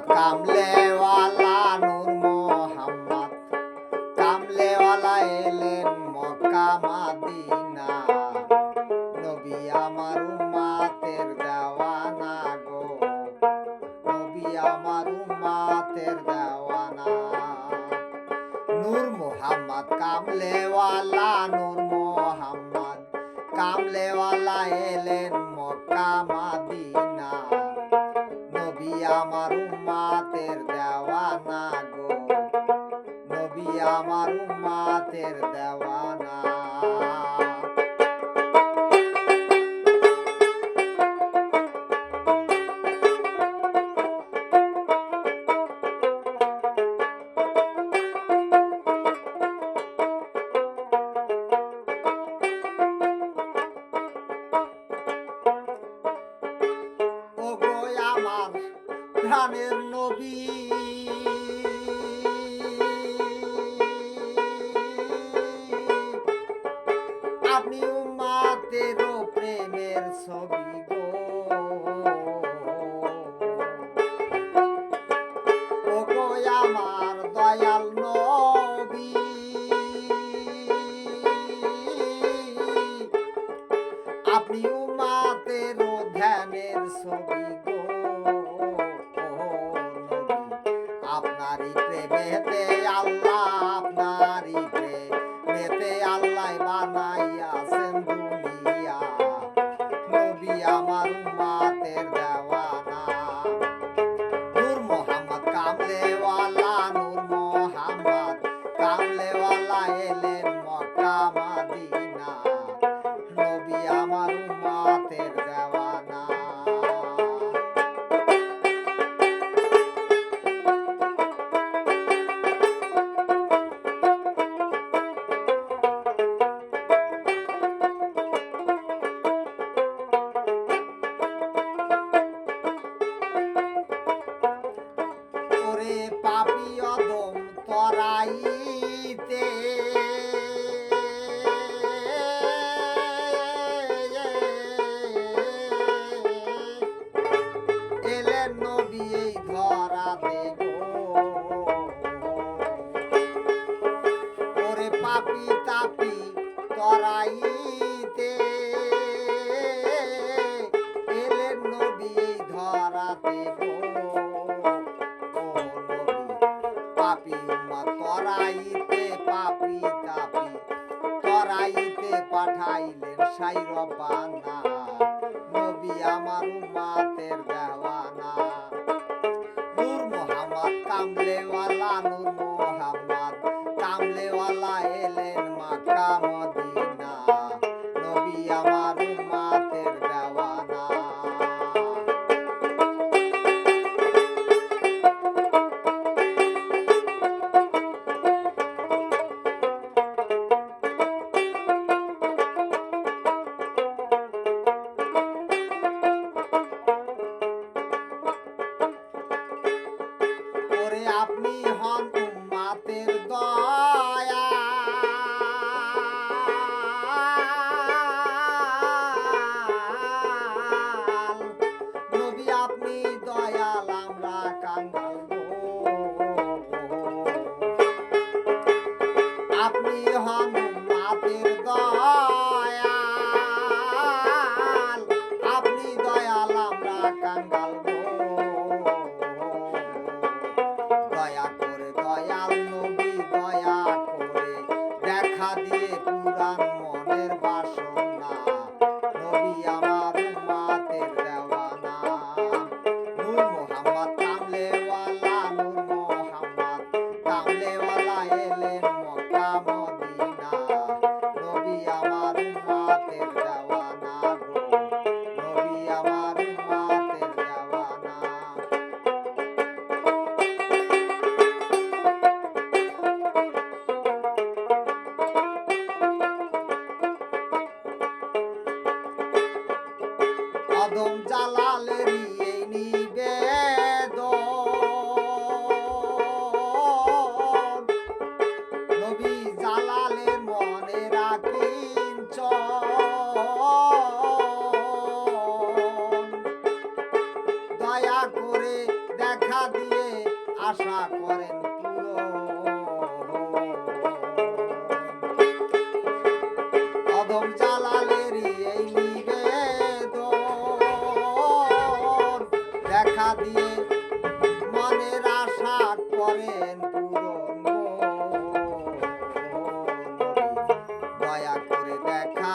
কামলেওয়ালা নূর মোহাম্মদ কামলেওয়ালা এলেন মক্কা মাদিনা নবী আমার উম্মতের দেওয়ানা গো নবী আমার উম্মতের দেওয়ানা নূর মোহাম্মদ কামলেওয়ালা নূর মোহাম্মদ কামলেওয়ালা এলেন মক্কা মাদিনা নবী আমার উম্মতের দেওয়ানা গো নবী আমার উম্মতের দেওয়ানা ও গো আমার প্রাণের নবী আপনি উম্মতের প্রেমের ছবি গো ও গো আমার দয়াল নবী আপনি উম্মতের ধ্যানের ছবি গো আপনারই প্রেমেতে আল্লাহ আপনারই প্রেমেতে আল্লাহ বানাইয়াছেন দুনিয়া নবী আমার উম্মতের দেওয়ানা নূর মোহাম্মদ কামলেওয়ালা নূর মোহাম্মদ কামলেওয়ালা এলেন মক্কা মাদিনা নবী আমার উম্মতের দেওয়ানা ওরে পাপী অদম তরাইতে এলেন নবী এই ধরাতে গো ওরে পাপী তাপী তরাইতে এলেন নবী এই ধরাতে গো পাপী উম্মত তরাইতে পাপী তাপী তরাইতে পাঠাইলেন সাই রব্বানা নবী আমার উম্মতের দেওয়ানা নূর মোহাম্মদ কামলেওয়ালা নূর মোহাম্মদ কামলেওয়ালা এলেন মক্কা মদিনা নবী আমার উম্মতের দেওয়ানা ওরে আপনি হন উম্মতের দয়া নবী আপনি দয়াল আমরা কাঙ্গাল গো আপনি হন উম্মতের দয়াল আপনি দয়াল আমরা কাঙ্গাল গো দয়া করে দয়াল নবী দয়া করে দেখা দিয়ে পুরান মনের বাসনা নবী আমার উম্মতের দেওয়ানা নূর মোহাম্মদ কামলেওয়ালা নূর মোহাম্মদ কামলেওয়ালা এলেন মক্কা মদিনা নবী আমার উম্মতের দেওয়ানা গো নবী আমার উম্মতের দেওয়ানা আদম জালালেরই এই নিবেদন নবী জালালের মনে রাখিঞ্চন দয়া করে দেখা দিয়ে আশা করেন পূরণ। অধম জালালেরই এই নিবেদন, দেখা দিয়ে মনের আশা করেন পূরণ। দয়া করে দেখা